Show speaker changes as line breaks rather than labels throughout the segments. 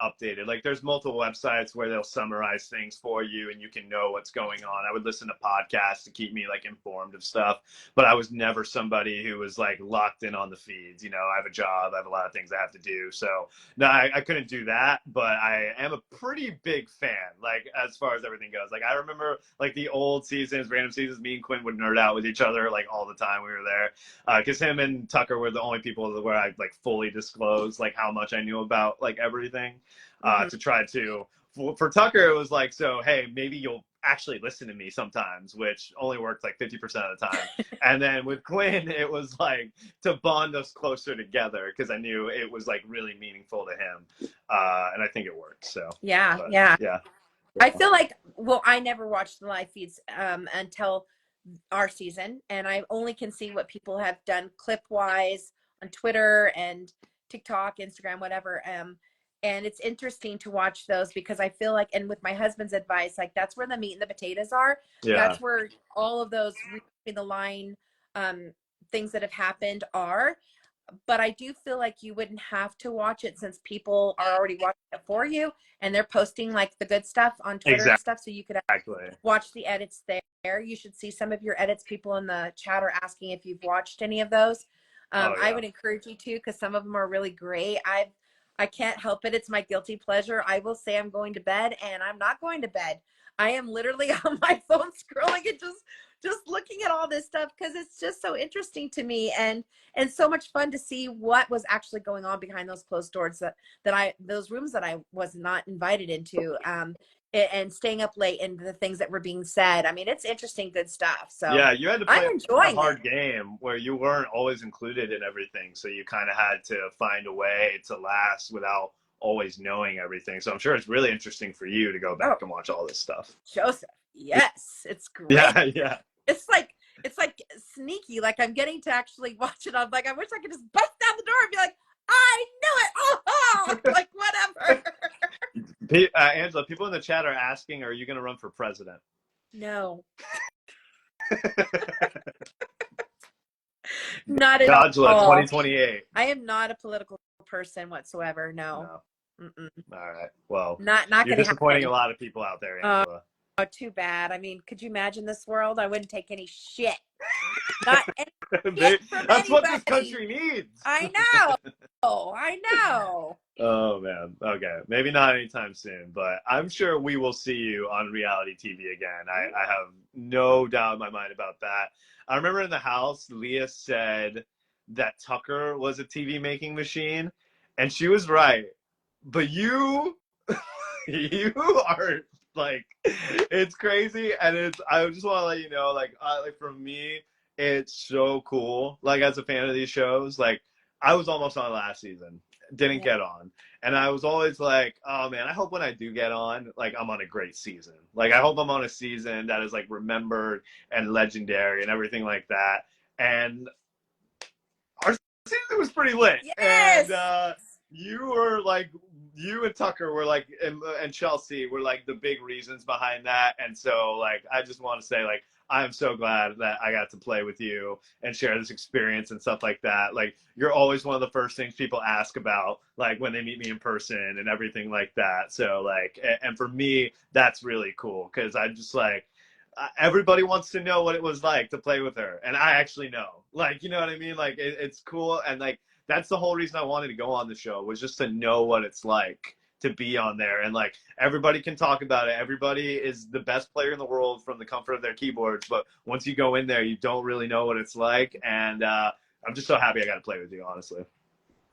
updated. Like there's multiple websites where they'll summarize things for you and you can know what's going on. I would listen to podcasts to keep me like informed of stuff, but I was never somebody who was like locked in on the feeds. You know, I have a job, I have a lot of things I have to do. So no, I couldn't do that, but I am a pretty big fan, like as far as everything goes. Like I remember like the old seasons, random seasons, me and Quinn would nerd out with each other like all the time we were there. Because him and Tucker were the only people where I like fully disclosed like how much I knew about like everything. To try to, for Tucker, it was like, so, hey, maybe you'll actually listen to me sometimes, which only worked like 50% of the time. And then with Quinn, it was like to bond us closer together because I knew it was like really meaningful to him. And I think it worked. So,
yeah,
but,
yeah.
yeah.
I feel like, well, I never watched the live feeds until our season, and I only can see what people have done clip wise on Twitter and TikTok, Instagram, whatever. And it's interesting to watch those because I feel like, and with my husband's advice, like that's where the meat and the potatoes are.
Yeah.
That's where all of those reading the line things that have happened are. But I do feel like you wouldn't have to watch it since people are already watching it for you and they're posting like the good stuff on Twitter and stuff. So you could watch the edits there. You should see some of your edits. People in the chat are asking if you've watched any of those. I would encourage you to, because some of them are really great. I can't help it. It's my guilty pleasure. I will say I'm going to bed and I'm not going to bed. I am literally on my phone scrolling and just looking at all this stuff because it's just so interesting to me and so much fun to see what was actually going on behind those closed doors those rooms that I was not invited into and staying up late and the things that were being said. I mean, it's interesting, good stuff. So
yeah, you had to play
I'm enjoying
a hard game where you weren't always included in everything. So you kind of had to find a way to last without always knowing everything. So I'm sure it's really interesting for you to go back and watch all this stuff.
Joseph, yes, it's great.
Yeah.
It's like sneaky. Like I'm getting to actually watch it. I'm like, I wish I could just bust down the door and be like, I knew it. Oh, like whatever.
Angela, people in the chat are asking, are you going to run for president?
No. Not at
all. 2028.
I am not a political person whatsoever. No.
All right. Well,
not
you're disappointing a lot of people out there, Angela.
Oh, too bad. I mean, could you imagine this world? I wouldn't take any shit. Not any shit from
That's
anybody.
what this country needs.
I know.
Oh, man. Okay. Maybe not anytime soon, but I'm sure we will see you on reality TV again. I have no doubt in my mind about that. I remember in the house, Leah said that Tucker was a TV making machine, and she was right. But you are like, it's crazy, and I just want to let you know, like for me, it's so cool. Like as a fan of these shows, like I was almost on last season, didn't get on, and I was always like, oh man, I hope when I do get on, like I'm on a great season. Like I hope I'm on a season that is like remembered and legendary and everything like that. And our season was pretty lit.
Yes.
And you and Tucker were like, and Chelsea were like the big reasons behind that. And so like, I just want to say like, I'm so glad that I got to play with you and share this experience and stuff like that. Like you're always one of the first things people ask about, like when they meet me in person and everything like that. So like, and for me, that's really cool. Cause I just like, everybody wants to know what it was like to play with her. And I actually know, like, you know what I mean? Like it's cool. And like, that's the whole reason I wanted to go on the show, was just to know what it's like to be on there. And like everybody can talk about it. Everybody is the best player in the world from the comfort of their keyboards. But once you go in there, you don't really know what it's like. And I'm just so happy I got to play with you, honestly.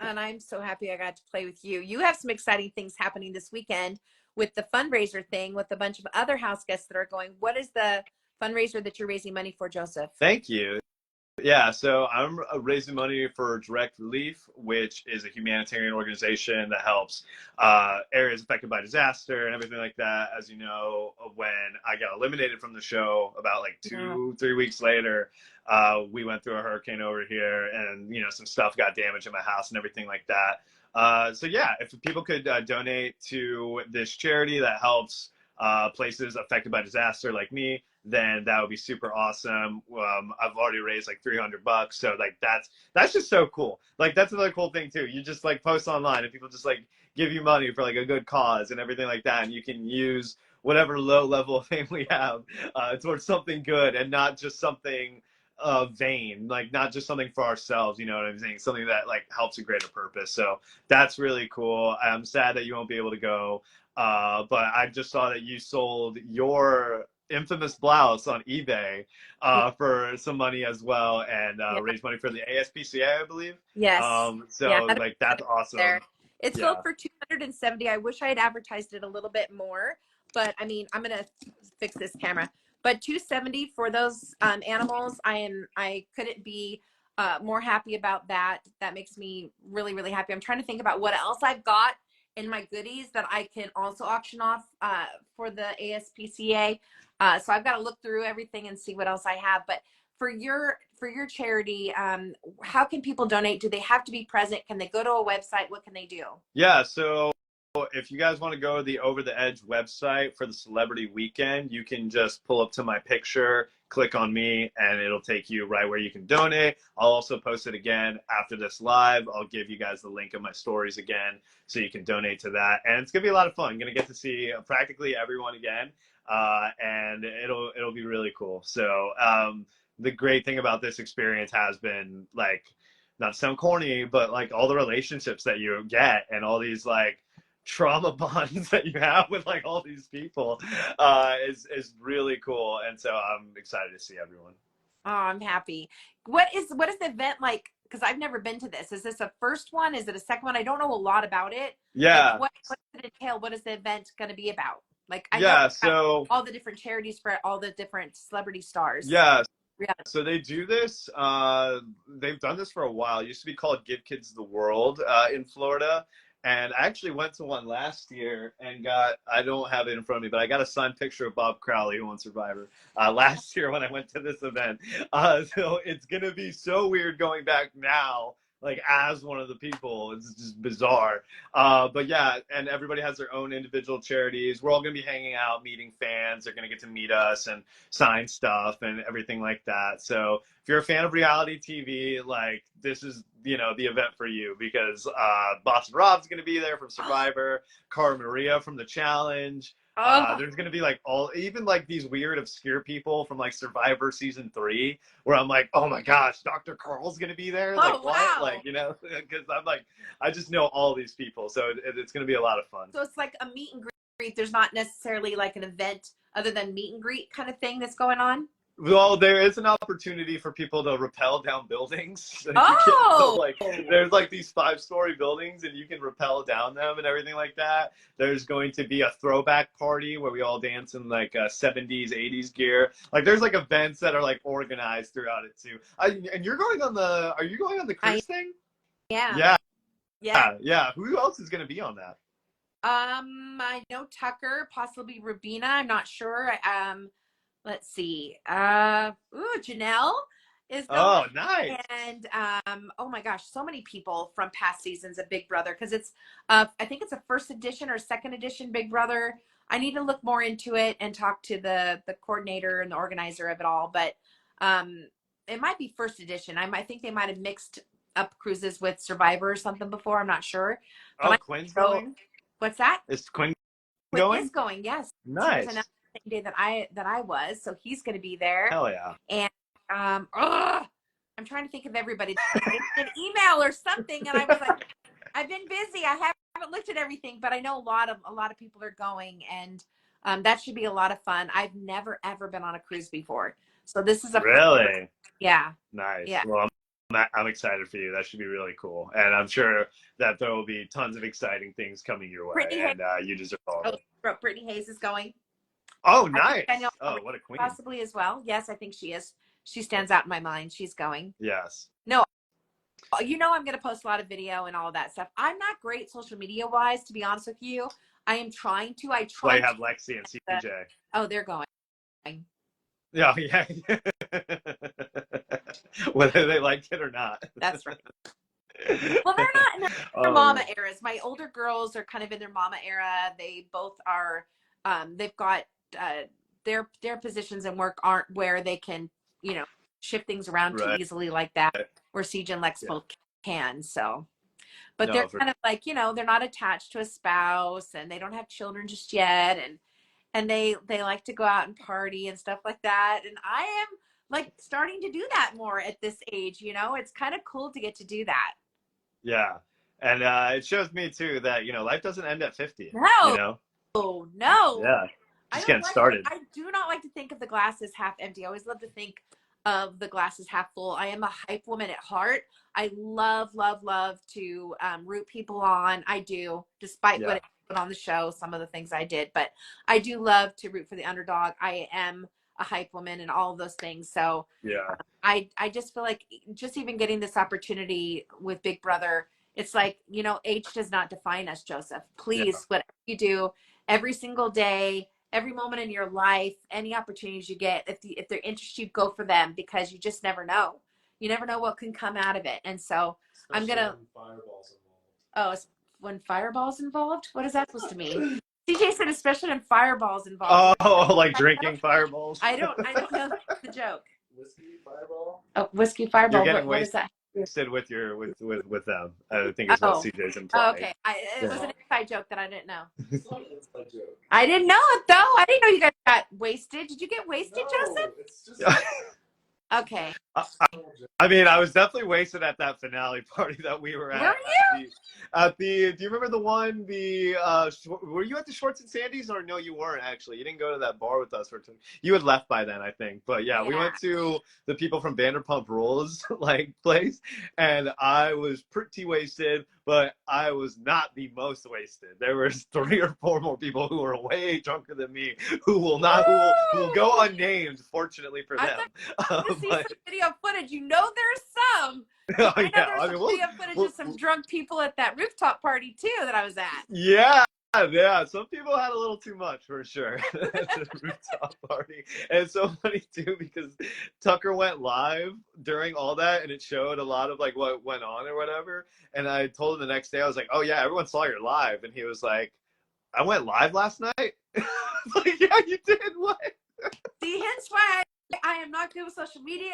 And I'm so happy I got to play with you. You have some exciting things happening this weekend with the fundraiser thing with a bunch of other house guests that are going. What is the fundraiser that you're raising money for, Joseph?
Thank you. Yeah, so I'm raising money for Direct Relief, which is a humanitarian organization that helps areas affected by disaster and everything like that. As you know, when I got eliminated from the show about like 2-3 weeks later, we went through a hurricane over here, and you know, some stuff got damaged in my house and everything like that. So yeah, if people could donate to this charity that helps places affected by disaster like me, then that would be super awesome. I've already raised like $300, so like that's just so cool. Like that's another cool thing too. You just like post online and people just like give you money for like a good cause and everything like that, and you can use whatever low level of fame we have towards something good and not just something vain, like not just something for ourselves, you know what I'm saying? Something that like helps a greater purpose. So that's really cool. I'm sad that you won't be able to go, but I just saw that you sold your infamous blouse on eBay
Yeah.
for some money as well, and
Yeah.
raise money for the ASPCA, I believe.
Yes. Yeah.
So like that's
There.
awesome.
It sold
Yeah.
for 270. I wish I had advertised it a little bit more, but I mean, I'm gonna fix this camera. But 270 for those animals, I couldn't be more happy about that. That makes me really, really happy. I'm trying to think about what else I've got in my goodies that I can also auction off for the ASPCA. So I've got to look through everything and see what else I have. But for your charity, how can people donate? Do they have to be present? Can they go to a website? What can they do?
Yeah, so if you guys want to go to the Over the Edge website for the celebrity weekend, you can just pull up to my picture, click on me, and it'll take you right where you can donate. I'll also post it again after this live. I'll give you guys the link of my stories again so you can donate to that. And it's going to be a lot of fun. I'm going to get to see practically everyone again, and it'll be really cool. So the great thing about this experience has been like, not to sound corny, but like all the relationships that you get and all these like trauma bonds that you have with like all these people is really cool. And so I'm excited to see everyone.
Oh, I'm happy. What is the event like? Because I've never been to this. Is this a first one? Is it a second one? I don't know a lot about it. Like
Yeah.
what does it entail? What is the event going to be about? Like I know
Yeah.
about
So,
all the different charities for all the different celebrity stars.
yeah.
Yeah.
So they do this. They've done this for a while. It used to be called Give Kids the World in Florida. And I actually went to one last year and got, I don't have it in front of me, but I got a signed picture of Bob Crowley, who won Survivor, last year when I went to this event. So it's going to be so weird going back now, like as one of the people. It's just bizarre. But yeah, and everybody has their own individual charities. We're all going to be hanging out, meeting fans. They're going to get to meet us and sign stuff and everything like that. So if you're a fan of reality TV, like this is, you know, the event for you because Boston Rob's going to be there from Survivor, Cara Maria from The Challenge.
Oh,
There's going to be like all, even like these weird obscure people from like Survivor season 3, where I'm like, oh my gosh, Dr. Carl's going to be there.
oh
Like what?
wow.
Like, you know, because I'm like, I just know all these people. So it's going to be a lot of fun.
So it's like a meet and greet. There's not necessarily like an event other than meet and greet kind of thing that's going on.
Well, there is an opportunity for people to rappel down buildings. So
Oh,
like, there's like these 5-story buildings, and you can rappel down them and everything like that. There's going to be a throwback party where we all dance in like 70s, 80s gear. Like, there's like events that are like organized throughout it too. And you're going on the? Are you going on the
I
cruise thing?
am.
Yeah,
Yeah.
yeah. Who else is going to be on that?
I know Tucker, possibly Rubina. I'm not sure. Let's see. Janelle is going,
Oh, nice.
and oh my gosh, so many people from past seasons of Big Brother because it's I think it's a first edition or second edition Big Brother. I need to look more into it and talk to the coordinator and the organizer of it all, but it might be first edition. I think they might have mixed up cruises with Survivor or something before. I'm not sure, but
Oh,
I
Quinn's
so
going.
what's that?
Is Quinn
Quinn is
going?
going. Yes, he was
Nice.
announced the same day that I was, so he's going to be there.
Hell yeah.
And I'm trying to think of everybody. An email or something, and I was like, I've been busy. I haven't looked at everything, but I know a lot of people are going, and that should be a lot of fun. I've never ever been on a cruise before, so this is a first.
Really?
Yeah,
Nice.
yeah.
Well, I'm excited for you. That should be really cool. And I'm sure that there will be tons of exciting things coming your way,
Brittany Hayes.
and you deserve all of
Oh,
it.
Brittany Hayes is going.
Oh,
I think
nice.
I know
Oh, what a queen.
possibly as well. Yes, I think she is. She stands out in my mind. She's going.
Yes.
No, you know I'm going to post a lot of video and all of that stuff. I'm not great social media wise, to be honest with you. I am trying to. I
Well,
try
you have
to.
Lexi and CJ.
Oh, they're going.
Yeah, yeah. Whether they like it or not.
That's right. Well, they're not in their
Oh,
mama eras. My older girls are kind of in their mama era. They both are. They've got their positions and work aren't where they can, you know, shift things around too
right.
easily like that. Where CJ and Lex
Yeah.
both can. So, but they're
No, for
kind of like, they're not attached to a spouse and they don't have children just yet. And they like to go out and party and stuff like that. And I am like starting to do that more at this age, it's kind of cool to get to do that.
yeah. And it shows me too that, life doesn't end at 50, you
No,
know?
no.
Yeah.
I
Just
don't
getting
like
started.
I do not like to think of the glass as half empty. I always love to think of the glass as half full. I am a hype woman at heart. I love, love, love to root people on. I do, despite what
Yeah.
it put on the show, some of the things I did, but I do love to root for the underdog. I am a hype woman and all of those things. So
Yeah.
I just feel like just even getting this opportunity with Big Brother, it's like, age does not define us, Joseph.
Yeah.
Please, whatever you do every single day, every moment in your life, any opportunities you get, if they're interested, you go for them, because you just never know. You never know what can come out of it. And so I'm
Especially
gonna
when fireballs
oh, when fireballs involved, what is that supposed to mean? CJ said especially when fireballs involved.
Oh, like drinking fireballs.
I don't know the joke.
whiskey fireball.
Oh, whiskey
You're
fireball.
getting
What is that?
wasted with with them. I think is what
Oh,
CJ's
oh,
implying.
okay. It was an inside joke that I didn't know.
It's not an inside joke.
I didn't know it though. I didn't know you guys got wasted. Did you get wasted, Joseph?
It's just
Yeah.
Okay.
I mean, I was definitely wasted at that finale party that we were
Were
at.
you?
Do you remember the one? Were you at the Shorts and Sandy's, or no, you weren't actually? You didn't go to that bar with us you had left by then, I think. But yeah, we
Yeah.
went to the people from Vanderpump Rules like place, and I was pretty wasted, but I was not the most wasted. There was 3 or 4 more people who were way drunker than me, who will go unnamed, fortunately for
I'm
them.
not to see
But
some video footage. There's some.
oh
I know
yeah,
there's
I
some
mean,
video footage of some drunk people at that rooftop party too that I was at.
yeah, yeah. Some people had a little too much for sure at the rooftop party. And it's so funny too because Tucker went live during all that, and it showed a lot of like what went on or whatever. And I told him the next day, I was like, "Oh yeah, everyone saw your live," and he was like, "I went live last night." Like, yeah, you did. What?
See, hence why I am not good with social media.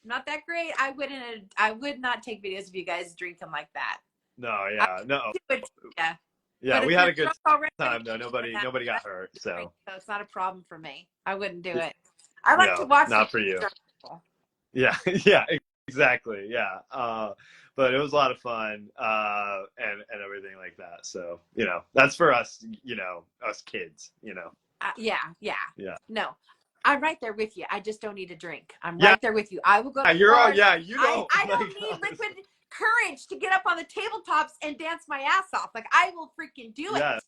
I'm not that great. I would not take videos of you guys drinking like that.
No,
I
yeah, no,
would do it, yeah.
yeah.
But if
We had
you're
a good
drunk already,
time though. Nobody got hurt.
drink,
So
so it's not a problem for me. I wouldn't do it. I like to
no,
watch the
not for you.
drunk people.
Yeah, yeah, exactly. Yeah. But it was a lot of fun, and everything like that. So, that's for us, us kids.
Yeah, yeah.
Yeah.
No, I'm right there with you. I just don't need a drink. I'm
Yeah,
right there with you. I will go to
you're all,
bars.
yeah, you don't
I
like
don't need
honestly.
liquid courage to get up on the tabletops and dance my ass off. Like I will freaking do it.
Yeah,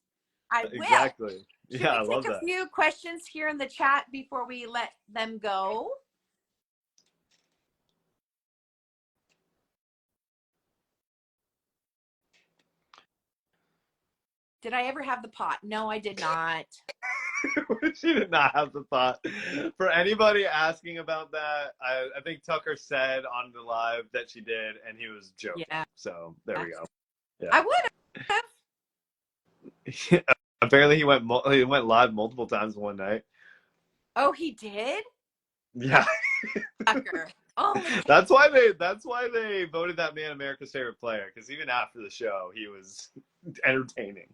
I will.
exactly.
Should
Yeah,
we
I
take
love
a
that.
few questions here in the chat before we let them go? Did I ever have the pot? No, I did not.
She did not have the thought. For anybody asking about that, I think Tucker said on the live that she did, and he was joking.
Yeah.
So there we go. Yeah.
I would have.
Apparently, he went live multiple times one night.
Oh, he did?
Yeah.
Tucker. Oh,
That's why they voted that man America's favorite player, because even after the show, he was entertaining.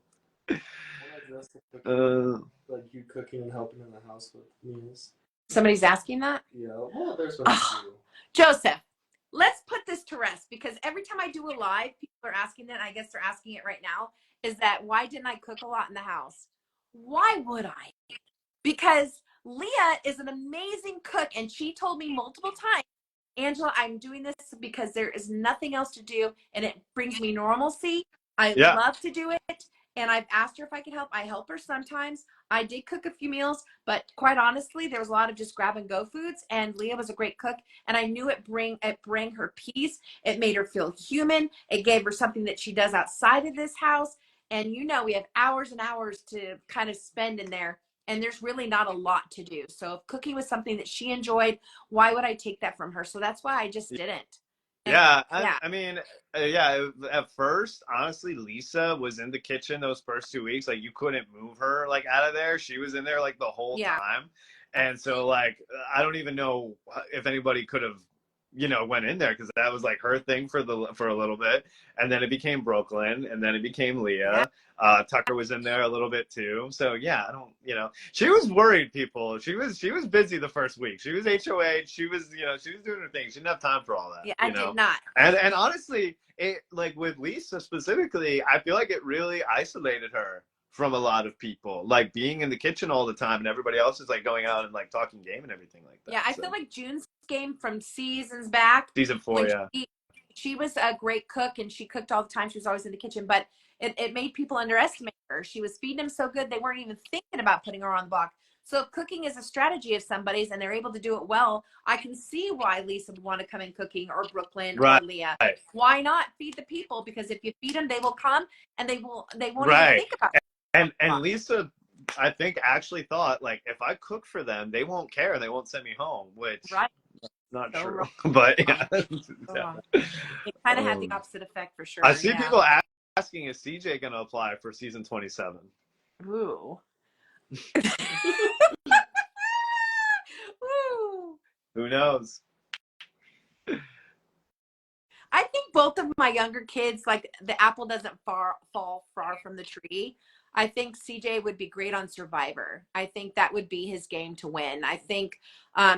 Like you cooking and helping in the house with meals.
somebody's asking that?
Yeah, well, there's what you do.
Joseph, let's put this to rest, because every time I do a live, people are asking it, and I guess they're asking it right now, is that why didn't I cook a lot in the house? Why would I? Because Leah is an amazing cook, and she told me multiple times, Angela, I'm doing this because there is nothing else to do, and it brings me normalcy. I
Yeah.
love to do it, and I've asked her if I could help. I help her sometimes. I did cook a few meals, but quite honestly, there was a lot of just grab and go foods, and Leah was a great cook, and I knew it bring her peace. It made her feel human. It gave her something that she does outside of this house, and we have hours and hours to kind of spend in there, and there's really not a lot to do. So if cooking was something that she enjoyed, why would I take that from her? So that's why I just didn't. And
Yeah,
yeah.
I mean, yeah. At first, honestly, Lisa was in the kitchen those first 2 weeks. Like, you couldn't move her like out of there. She was in there like the whole
Yeah.
time, and so like I don't even know if anybody could have went in there because that was like her thing for a little bit, and then it became Brooklyn, and then it became
Yeah.
Leah. Tucker was in there a little bit too. So yeah, I don't, she was worried. People, she was busy the first week. She was HOH. She was, she was doing her thing. She didn't have time for all that.
Yeah, I did not.
And honestly, it like with Lisa specifically, I feel like it really isolated her from a lot of people, like being in the kitchen all the time, and everybody else is like going out and like talking game and everything like that.
Yeah, I feel like June's game from seasons back,
season 4,
when
yeah.
she was a great cook and she cooked all the time. She was always in the kitchen, but it made people underestimate her. She was feeding them so good they weren't even thinking about putting her on the block. So if cooking is a strategy of somebody's and they're able to do it well, I can see why Lisa would want to come in cooking, or Brooklyn,
Right.
or Leah. Why not feed the people? Because if you feed them, they will come, and they won't
Right.
even think about it.
And Lisa, I think, actually thought, like, if I cook for them, they won't care. They won't send me home, which
Right.
not
So
true.
wrong.
But yeah.
So it kind of had the opposite effect for sure.
I see people asking, is CJ going to apply for season 27?
Ooh. Woo.
Who knows?
I think both of my younger kids, like, the apple doesn't fall far from the tree. I think CJ would be great on Survivor. I think that would be his game to win. I think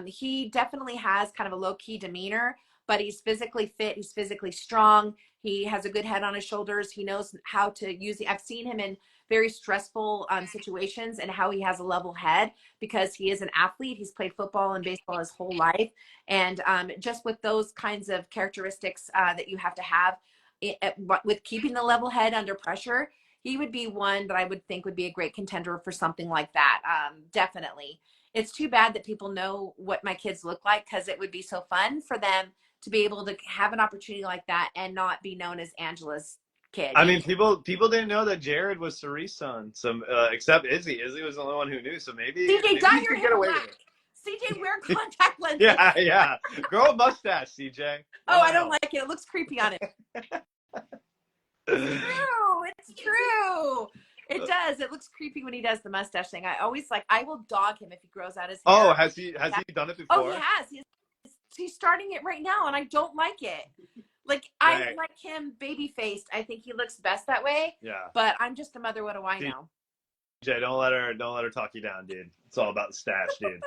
he definitely has kind of a low-key demeanor, but he's physically fit. He's physically strong. He has a good head on his shoulders. He knows how to use it. I've seen him in very stressful situations, and how he has a level head because he is an athlete. He's played football and baseball his whole life. And just with those kinds of characteristics that you have to have with keeping the level head under pressure, he would be one that I would think would be a great contender for something like that. Definitely. It's too bad that people know what my kids look like, because it would be so fun for them to be able to have an opportunity like that and not be known as Angela's kid.
I mean, people didn't know that Jared was Cerie's son, except Izzy. Izzy was the only one who knew, so maybe
CJ, dye
you
your
could
hair
get away
black.
with it.
CJ, wear contact lenses.
Yeah. Grow a mustache, CJ.
Oh, I don't like it. It looks creepy on him. It's true. It does. It looks creepy when he does the mustache thing. I will dog him if he grows out his hair.
Oh, has he done it before?
Oh, he has. He's starting it right now, and I don't like it. Like,
right.
I like him baby faced. I think he looks best that way.
Yeah.
But I'm just a mother. What do I know?
CJ, don't let her talk you down, dude. It's all about the stash, dude.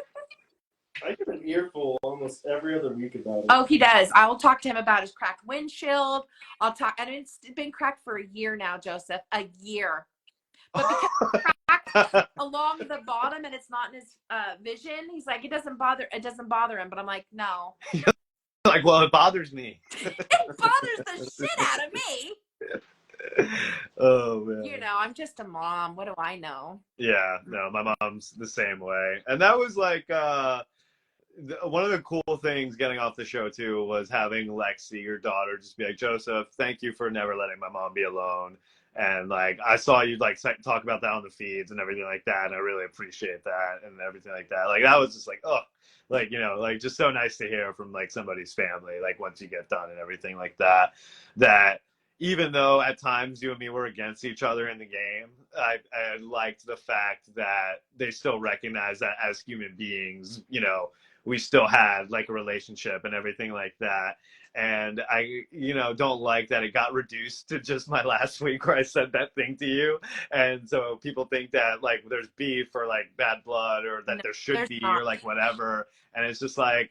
I get an earful almost every other week about it.
Oh, he does. I will talk to him about his cracked windshield. And it's been cracked for a year now, Joseph. A year. But because it's cracked along the bottom and it's not in his vision, he's like, it doesn't bother him. But I'm like, no.
Like, well, it bothers me.
It bothers the shit out of me.
Oh man.
I'm just a mom. What do I know?
Yeah, no, my mom's the same way. And that was like one of the cool things getting off the show too was having Lexi, your daughter, just be like, Joseph, thank you for never letting my mom be alone. And like, I saw you like talk about that on the feeds and everything like that, and I really appreciate that and everything like that. Like, that was just like, oh, like, like just so nice to hear from like somebody's family, like once you get done and everything like that, that even though at times you and me were against each other in the game, I liked the fact that they still recognize that as human beings, we still had like a relationship and everything like that. And I, don't like that it got reduced to just my last week where I said that thing to you. And so people think that like there's beef or like bad blood or that there should be or like whatever. And it's just like,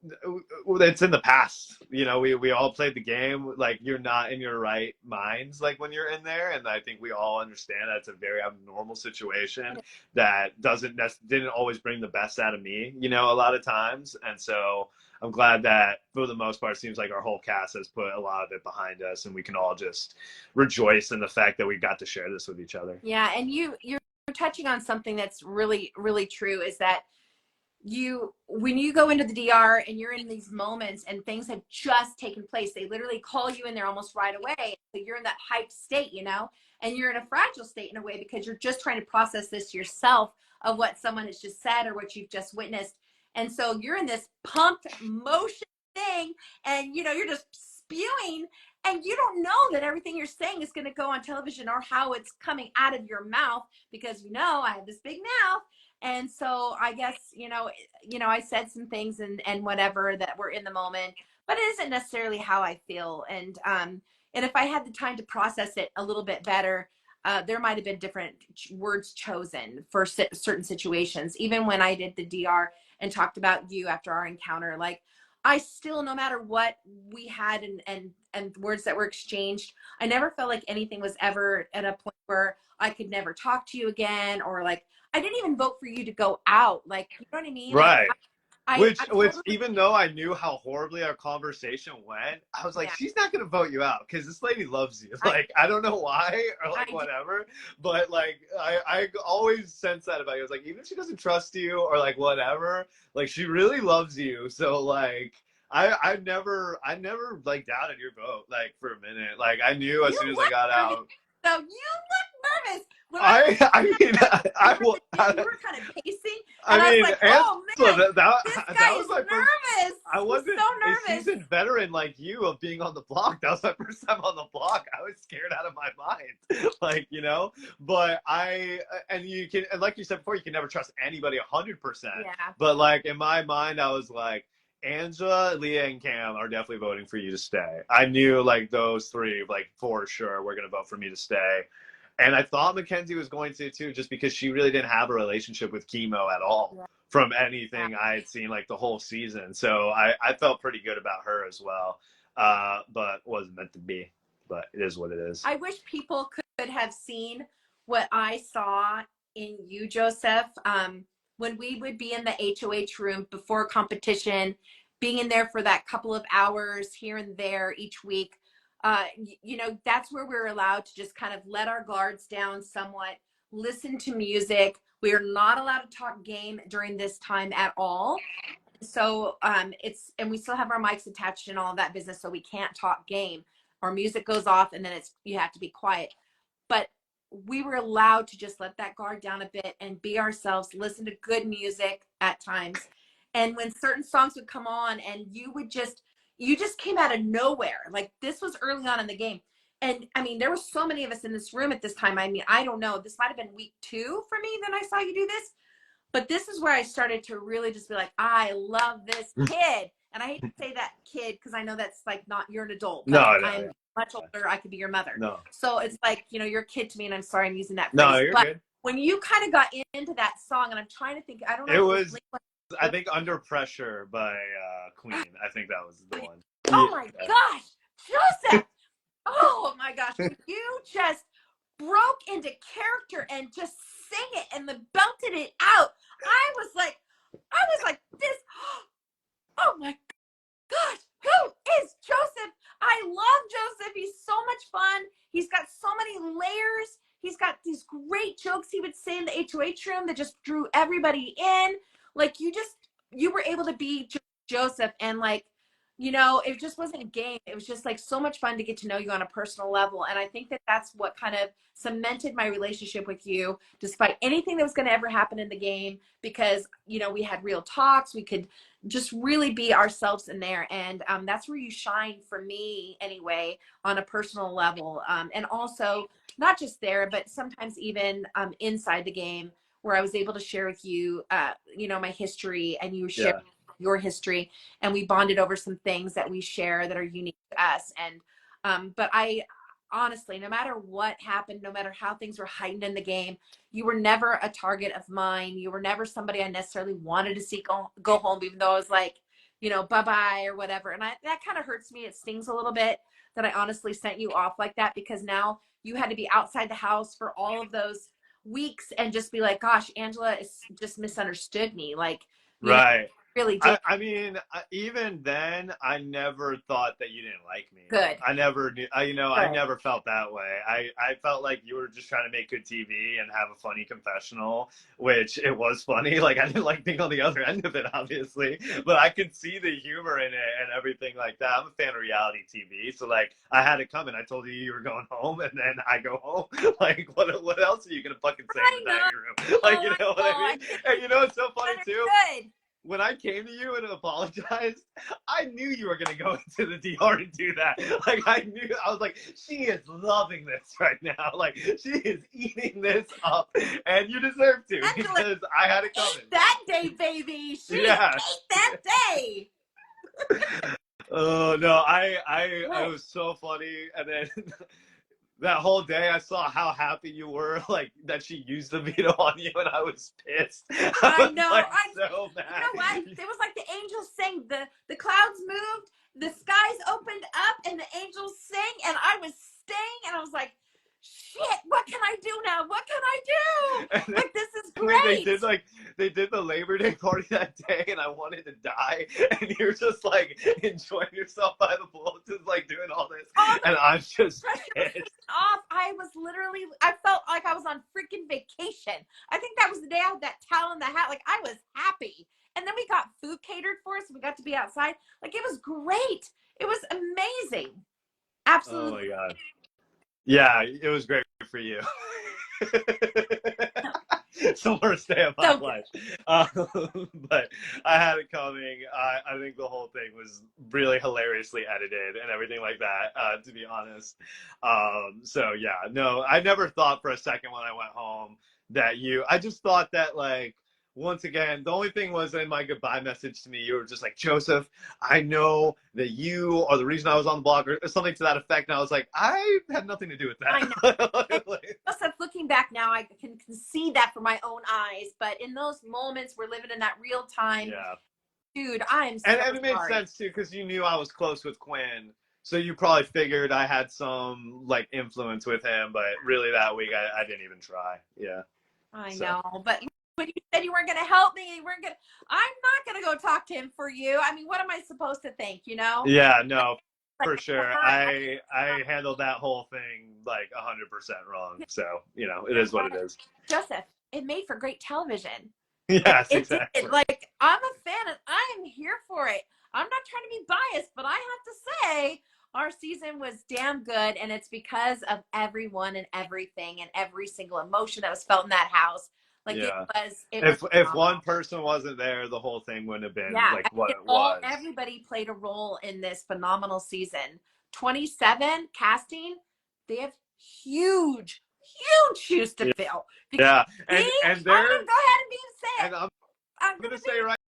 it's in the past. We all played the game. Like, you're not in your right minds like when you're in there, and I think we all understand that it's a very abnormal situation that didn't always bring the best out of me, a lot of times. And so I'm glad that for the most part, it seems like our whole cast has put a lot of it behind us, and we can all just rejoice in the fact that we got to share this with each other.
Yeah, and you're touching on something that's really, really true, is that when you go into the DR and you're in these moments and things have just taken place, they literally call you in there almost right away. So you're in that hyped state, and you're in a fragile state in a way because you're just trying to process this yourself of what someone has just said or what you've just witnessed. And so you're in this pumped motion thing, and you're just spewing, and you don't know that everything you're saying is going to go on television or how it's coming out of your mouth, because I have this big mouth. And so I guess, I said some things and whatever that were in the moment, but it isn't necessarily how I feel. And if I had the time to process it a little bit better, there might have been different words chosen for certain situations. Even when I did the DR and talked about you after our encounter, like, I still, no matter what we had and words that were exchanged, I never felt like anything was ever at a point where I could never talk to you again, or like, I didn't even vote for you to go out. Like, you know what I mean? Like,
Right.
I
Which
totally,
even though I knew how horribly our conversation went, I was like,
yeah,
she's not gonna vote you out because this lady loves you.
I,
Like, I don't know why or like
I do.
whatever, but like I always sense that about you. It's like even if she doesn't trust you or like whatever, like she really loves you. So like I never like doubted your vote like for a minute. Like I knew as
You
soon as I
look
got
nervous.
out.
So you look nervous. When I was
I mean
you
I
were
will.
you were kind of pacing, and
I
I was
mean,
like, oh
Angela,
man,
that,
this
that,
guy
that was
is
my first.
nervous.
I
He's
wasn't
so
a
nervous.
seasoned veteran like you of being on the block. That was my first time on the block. I was scared out of my mind, like But and you can, and like you said before, you can never trust anybody 100%.
Yeah.
But like in my mind, I was like, Angela, Leah, and Cam are definitely voting for you to stay. I knew like those three, like for sure, were gonna vote for me to stay. And I thought Mackenzie was going to too, just because she really didn't have a relationship with Chemo at all
Yeah.
from
Yeah.
anything I had seen like the whole season. So I felt pretty good about her as well. But wasn't meant to be. But it is what it is.
I wish people could have seen what I saw in you, Joseph. When we would be in the HOH room before competition, being in there for that couple of hours here and there each week, that's where we're allowed to just kind of let our guards down somewhat, listen to music. We are not allowed to talk game during this time at all. So and we still have our mics attached and all of that business, so we can't talk game. Our music goes off, and then you have to be quiet. But we were allowed to just let that guard down a bit and be ourselves, listen to good music at times. And when certain songs would come on, and you just came out of nowhere. Like, this was early on in the game. And I mean, there were so many of us in this room at this time. I mean, I don't know, this might have been week 2 for me that I saw you do this. But this is where I started to really just be like, I love this kid. And I hate to say that kid, because I know that's like not, you're an adult, but
No, no,
I'm much older. I could be your mother.
no,
So it's like, you're a kid to me, and I'm sorry I'm using that
no.
phrase.
You're
But
good.
when you kind of got into that song, and I'm trying to think, I don't know
It
if it was
was, I think, Under Pressure by Queen. I think that was the one.
oh
Yeah.
my gosh, Joseph. Oh my gosh. When you just broke into character and just sang it and then belted it out, I was like this. Oh my gosh, who is Joseph? I love Joseph. He's so much fun. He's got so many layers. He's got these great jokes he would say in the HOH room that just drew everybody in. Like, you were able to be Joseph, and like, it just wasn't a game. It was just like so much fun to get to know you on a personal level. And I think that that's what kind of cemented my relationship with you, despite anything that was going to ever happen in the game, because, we had real talks. We could just really be ourselves in there. And that's where you shine for me anyway, on a personal level. And also not just there, but sometimes even inside the game, where I was able to share with you, my history, and you share
Yeah.
your history, and we bonded over some things that we share that are unique to us. And but I honestly, no matter what happened, no matter how things were heightened in the game, you were never a target of mine. You were never somebody I necessarily wanted to see go home, even though I was like, bye-bye or whatever. And that kind of hurts me. It stings a little bit that I honestly sent you off like that, because now you had to be outside the house for all of those weeks and just be like, gosh, Angela is just misunderstood me. Like,
Right.
really did.
I mean, even then, I never thought that you didn't like me.
Good.
I never knew,
Good.
I never felt that way. I felt like you were just trying to make good TV and have a funny confessional, which it was funny. Like, I didn't like being on the other end of it, obviously, but I could see the humor in it and everything like that. I'm a fan of reality TV. So, like, I had it coming. I told you were going home, and then I go home. Like, what else are you going to fucking say in the dining room? Like, you know what I mean? And it's so funny, too.
Good.
when I came to you and apologized, I knew you were gonna go into the DR and do that. Like I knew, I was like, she is loving this right now. Like she is eating this up, and you deserve to
Angela
because I had it coming.
that day, baby. She
Yeah.
ate that day.
Oh no, I was so funny, and then that whole day I saw how happy you were, like that she used the veto on you, and I was pissed. I
I
was
know.
like so mad.
You know what? It was like the angels sang. The clouds moved, the skies opened up, and the angels sang, and I was staying, and I was like, shit, what can I do now? What can I do? Like, this is
And then
great.
they did the Labor Day party that day, and I wanted to die. And you're just like enjoying yourself by the pool, just like doing all this, and I'm just pissed.
Off. I was literally, I felt like I was on freaking vacation. I think that was the day I had that towel in the hat. Like, I was happy. And then we got food catered for us. We got to be outside. Like, it was great. It was amazing.
Oh my
Absolutely.
god. Yeah, it was great for you. It's the worst day of my
So
life. But I had it coming. I think the whole thing was really hilariously edited and everything like that, to be honest. So yeah, no, I never thought for a second when I went home that I just thought that like, once again, the only thing was in my goodbye message to me, you were just like, Joseph, I know that you are the reason I was on the blog, or something to that effect. And I was like, I had nothing to do with
I know.
that. Like,
Joseph, looking back now, I can see that from my own eyes. But in those moments, we're living in that real time.
yeah.
Dude, I am so
And it made
sorry.
sense too, because you knew I was close with Quinn. So you probably figured I had some like influence with him, but really that week I didn't even try. Yeah.
I
So
know, but when you said you weren't going to help me, you weren't going to, I'm not going to go talk to him for you. I mean, what am I supposed to think, you know?
yeah, no,
Like,
for sure.
her,
I handled that whole thing like 100% wrong. So, it is what it is.
Joseph, it made for great television. Like,
Yes,
it did.
exactly.
Like, I'm a fan and I am here for it. I'm not trying to be biased, but I have to say, our season was damn good. And it's because of everyone and everything and every single emotion that was felt in that house. Like,
Yeah.
it was
If
phenomenal.
one person wasn't there, the whole thing wouldn't have been
Yeah,
like what
it
it
all
was.
everybody played a role in this phenomenal season. 27 casting, they have huge, huge shoes to fill. Because
Yeah.
me,
And
I'm gonna
they're
go ahead and say it.
and I'm
I'm
gonna
gonna
say right